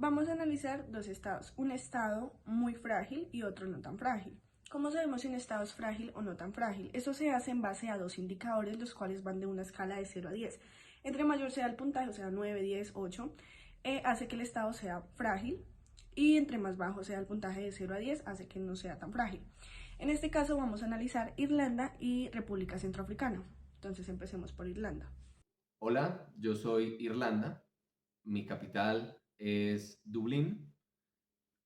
Vamos a analizar dos estados, un estado muy frágil y otro no tan frágil. ¿Cómo sabemos si un estado es frágil o no tan frágil? Eso se hace en base a dos indicadores, los cuales van de una escala de 0 a 10. Entre mayor sea el puntaje, o sea 9, 10, 8, hace que el estado sea frágil, y entre más bajo sea el puntaje de 0 a 10, hace que no sea tan frágil. En este caso vamos a analizar Irlanda y República Centroafricana. Entonces empecemos por Irlanda. Hola, yo soy Irlanda. Mi capital es Dublín.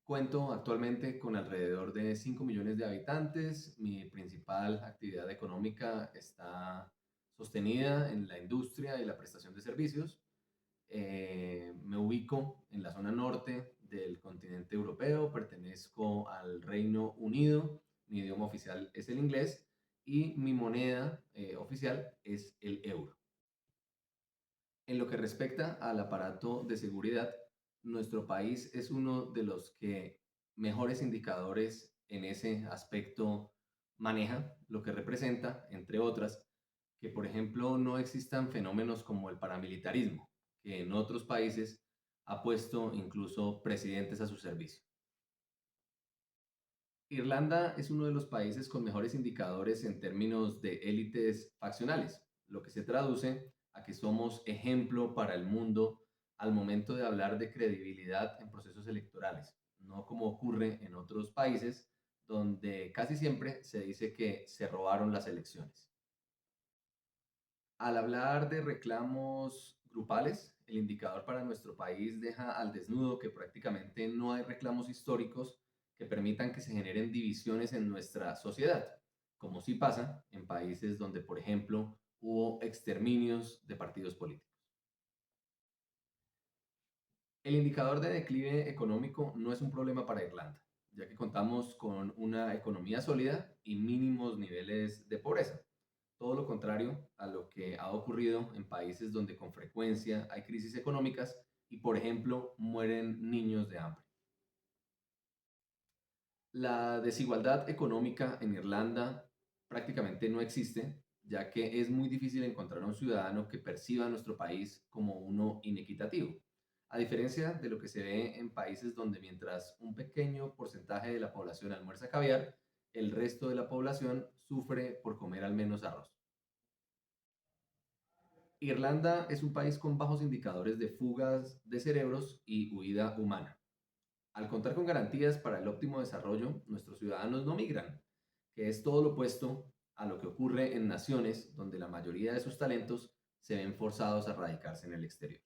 Cuento actualmente con alrededor de 5 millones de habitantes. Mi principal actividad económica está sostenida en la industria y la prestación de servicios. Me ubico en la zona norte del continente europeo, pertenezco al Reino Unido, mi idioma oficial es el inglés y mi moneda oficial es el euro. En lo que respecta al aparato de seguridad, nuestro país es uno de los que mejores indicadores en ese aspecto maneja, lo que representa, entre otras, que por ejemplo no existan fenómenos como el paramilitarismo, que en otros países ha puesto incluso presidentes a su servicio. Irlanda es uno de los países con mejores indicadores en términos de élites faccionales, lo que se traduce a que somos ejemplo para el mundo al momento de hablar de credibilidad en procesos electorales, no como ocurre en otros países donde casi siempre se dice que se robaron las elecciones. Al hablar de reclamos grupales, el indicador para nuestro país deja al desnudo que prácticamente no hay reclamos históricos que permitan que se generen divisiones en nuestra sociedad, como sí pasa en países donde, por ejemplo, hubo exterminios de partidos políticos. El indicador de declive económico no es un problema para Irlanda, ya que contamos con una economía sólida y mínimos niveles de pobreza. Todo lo contrario a lo que ha ocurrido en países donde con frecuencia hay crisis económicas y, por ejemplo, mueren niños de hambre. La desigualdad económica en Irlanda prácticamente no existe, ya que es muy difícil encontrar a un ciudadano que perciba nuestro país como uno inequitativo, a diferencia de lo que se ve en países donde mientras un pequeño porcentaje de la población almuerza caviar, el resto de la población sufre por comer al menos arroz. Irlanda es un país con bajos indicadores de fugas de cerebros y huida humana. Al contar con garantías para el óptimo desarrollo, nuestros ciudadanos no migran, que es todo lo opuesto a lo que ocurre en naciones donde la mayoría de sus talentos se ven forzados a radicarse en el exterior.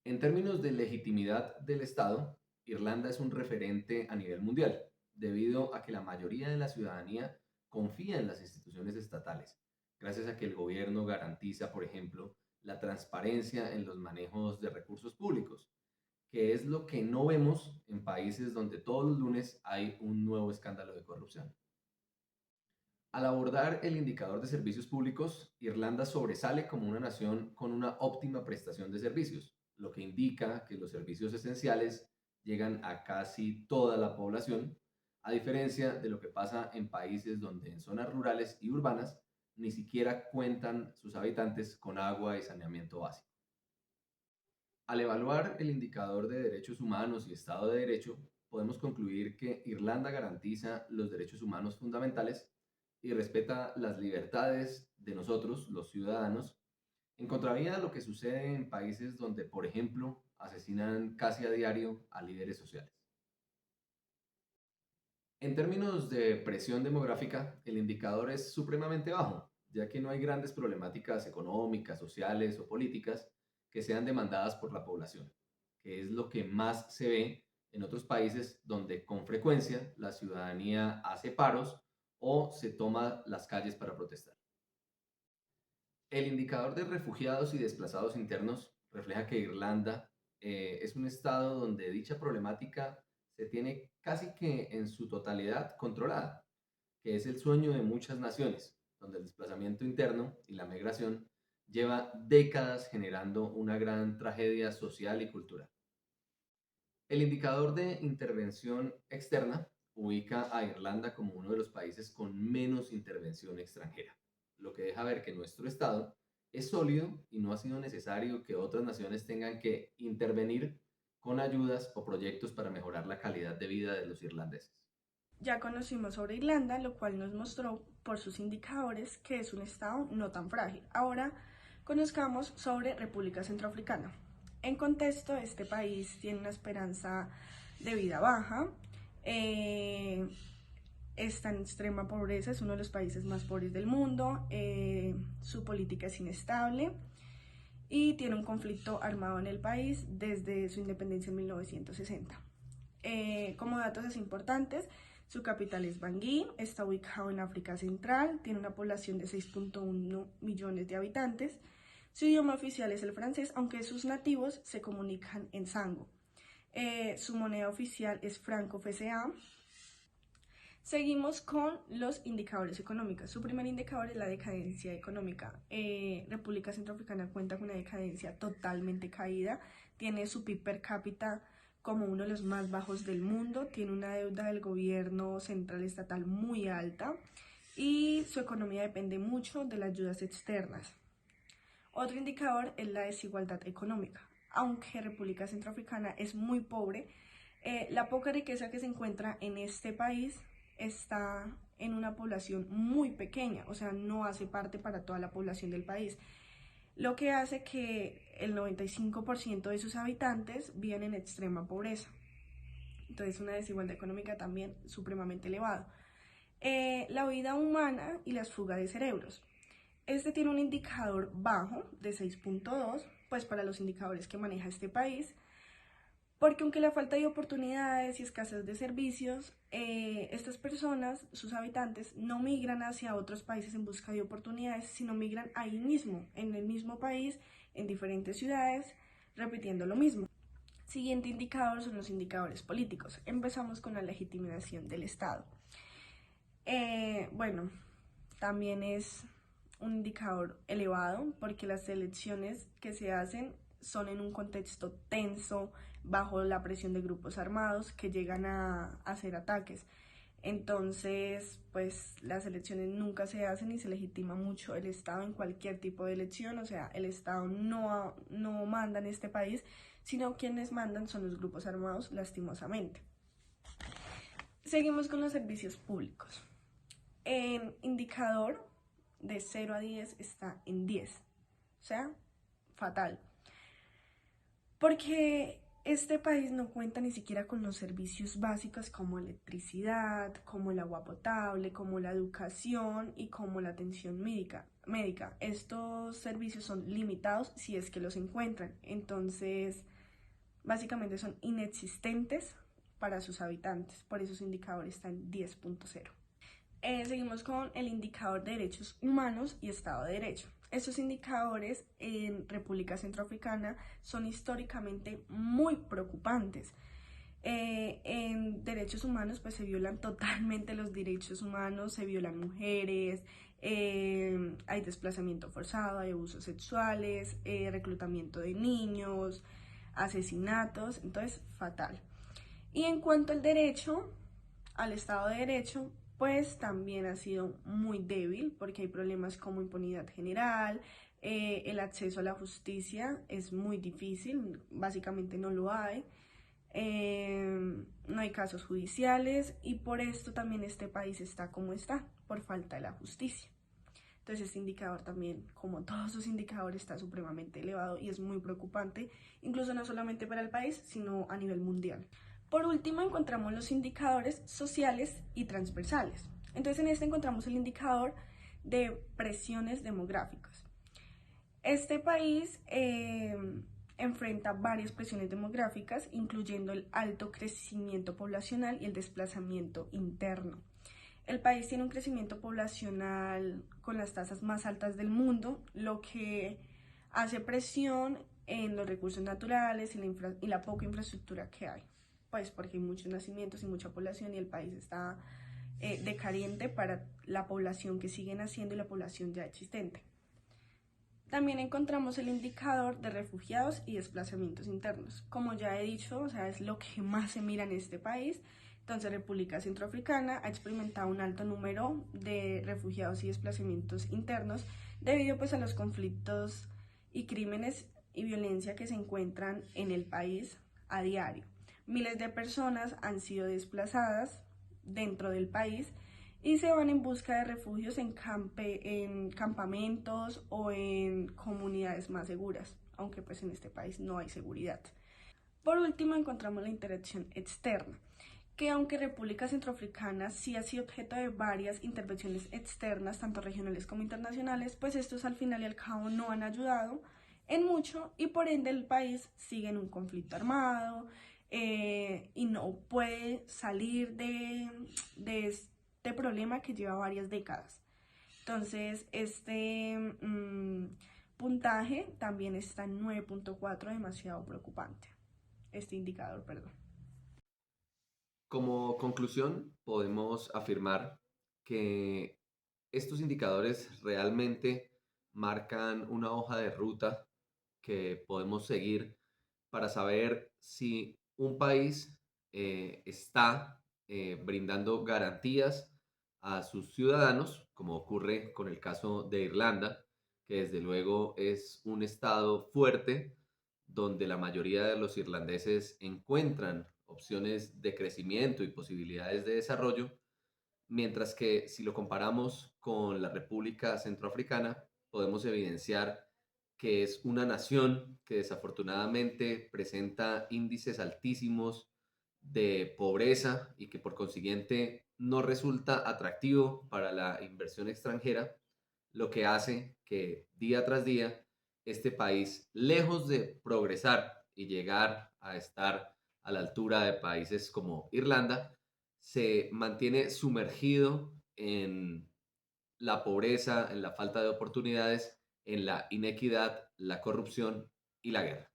En términos de legitimidad del Estado, Irlanda es un referente a nivel mundial, debido a que la mayoría de la ciudadanía confía en las instituciones estatales, gracias a que el gobierno garantiza, por ejemplo, la transparencia en los manejos de recursos públicos, que es lo que no vemos en países donde todos los lunes hay un nuevo escándalo de corrupción. Al abordar el indicador de servicios públicos, Irlanda sobresale como una nación con una óptima prestación de servicios, lo que indica que los servicios esenciales llegan a casi toda la población, a diferencia de lo que pasa en países donde en zonas rurales y urbanas ni siquiera cuentan sus habitantes con agua y saneamiento básico. Al evaluar el indicador de derechos humanos y Estado de Derecho, podemos concluir que Irlanda garantiza los derechos humanos fundamentales y respeta las libertades de nosotros, los ciudadanos, en contravía de lo que sucede en países donde, por ejemplo, asesinan casi a diario a líderes sociales. En términos de presión demográfica, el indicador es supremamente bajo, ya que no hay grandes problemáticas económicas, sociales o políticas que sean demandadas por la población, que es lo que más se ve en otros países donde con frecuencia la ciudadanía hace paros o se toma las calles para protestar. El indicador de refugiados y desplazados internos refleja que Irlanda es un estado donde dicha problemática se tiene casi que en su totalidad controlada, que es el sueño de muchas naciones, donde el desplazamiento interno y la migración lleva décadas generando una gran tragedia social y cultural. El indicador de intervención externa ubica a Irlanda como uno de los países con menos intervención extranjera, lo que deja ver que nuestro Estado es sólido y no ha sido necesario que otras naciones tengan que intervenir con ayudas o proyectos para mejorar la calidad de vida de los irlandeses. Ya conocimos sobre Irlanda, lo cual nos mostró por sus indicadores que es un estado no tan frágil. Ahora conozcamos sobre República Centroafricana. En contexto, este país tiene una esperanza de vida baja, está en extrema pobreza, es uno de los países más pobres del mundo, su política es inestable y tiene un conflicto armado en el país desde su independencia en 1960. Como datos así importantes, su capital es Bangui, está ubicado en África Central, tiene una población de 6.1 millones de habitantes. Su idioma oficial es el francés, aunque sus nativos se comunican en Sango. Su moneda oficial es franco FCA. Seguimos con los indicadores económicos. Su primer indicador es la decadencia económica. República Centroafricana cuenta con una decadencia totalmente caída, tiene su PIB per cápita como uno de los más bajos del mundo, tiene una deuda del gobierno central estatal muy alta y su economía depende mucho de las ayudas externas. Otro indicador es la desigualdad económica. Aunque República Centroafricana es muy pobre, la poca riqueza que se encuentra en este país está en una población muy pequeña, o sea, no hace parte para toda la población del país, lo que hace que el 95% de sus habitantes viven en extrema pobreza. Entonces, una desigualdad económica también supremamente elevada. La vida humana y las fugas de cerebros. Este tiene un indicador bajo de 6.2, pues para los indicadores que maneja este país, porque aunque la falta de oportunidades y escasez de servicios, estas personas, sus habitantes, no migran hacia otros países en busca de oportunidades, sino migran ahí mismo, en el mismo país, en diferentes ciudades, repitiendo lo mismo. Siguiente indicador son los indicadores políticos. Empezamos con la legitimación del Estado. Bueno, también es un indicador elevado porque las elecciones que se hacen son en un contexto tenso, bajo la presión de grupos armados que llegan a hacer ataques. Entonces, pues las elecciones nunca se hacen y se legitima mucho el Estado en cualquier tipo de elección, o sea, el Estado no manda en este país, sino quienes mandan son los grupos armados, lastimosamente. Seguimos con los servicios públicos. En indicador de 0 a 10 está en 10, o sea, fatal. Porque este país no cuenta ni siquiera con los servicios básicos como electricidad, como el agua potable, como la educación y como la atención médica. Estos servicios son limitados si es que los encuentran, entonces básicamente son inexistentes para sus habitantes, por eso su indicador está en 10.0. Seguimos con el indicador de derechos humanos y Estado de Derecho. Estos indicadores en República Centroafricana son históricamente muy preocupantes. En derechos humanos pues se violan totalmente los derechos humanos, se violan mujeres, hay desplazamiento forzado, hay abusos sexuales, reclutamiento de niños, asesinatos, entonces fatal. Y en cuanto al derecho, al Estado de Derecho, pues también ha sido muy débil porque hay problemas como impunidad general, el acceso a la justicia es muy difícil, básicamente no lo hay, no hay casos judiciales y por esto también este país está como está, por falta de la justicia. Entonces este indicador también, como todos sus indicadores, está supremamente elevado y es muy preocupante, incluso no solamente para el país, sino a nivel mundial. Por último, encontramos los indicadores sociales y transversales. Entonces, en este encontramos el indicador de presiones demográficas. Este país enfrenta varias presiones demográficas, incluyendo el alto crecimiento poblacional y el desplazamiento interno. El país tiene un crecimiento poblacional con las tasas más altas del mundo, lo que hace presión en los recursos naturales y la poca infraestructura que hay. Pues porque hay muchos nacimientos y mucha población y el país está decadente para la población que sigue naciendo y la población ya existente. También encontramos el indicador de refugiados y desplazamientos internos. Como ya he dicho, o sea, es lo que más se mira en este país. Entonces, República Centroafricana ha experimentado un alto número de refugiados y desplazamientos internos debido pues a los conflictos y crímenes y violencia que se encuentran en el país, a diario. Miles de personas han sido desplazadas dentro del país y se van en busca de refugios en campamentos o en comunidades más seguras, aunque pues en este país no hay seguridad. Por último, encontramos la interacción externa, que aunque República Centroafricana sí ha sido objeto de varias intervenciones externas, tanto regionales como internacionales, pues estos al final y al cabo no han ayudado en mucho y por ende el país sigue en un conflicto armado y no puede salir de este problema que lleva varias décadas. Entonces, puntaje también está en 9.4, demasiado preocupante. Este indicador, perdón. Como conclusión, podemos afirmar que estos indicadores realmente marcan una hoja de ruta que podemos seguir para saber si un país está brindando garantías a sus ciudadanos, como ocurre con el caso de Irlanda, que desde luego es un estado fuerte donde la mayoría de los irlandeses encuentran opciones de crecimiento y posibilidades de desarrollo, mientras que si lo comparamos con la República Centroafricana, podemos evidenciar que es una nación que desafortunadamente presenta índices altísimos de pobreza y que por consiguiente no resulta atractivo para la inversión extranjera, lo que hace que día tras día este país, lejos de progresar y llegar a estar a la altura de países como Irlanda, se mantiene sumergido en la pobreza, en la falta de oportunidades, en la inequidad, la corrupción y la guerra.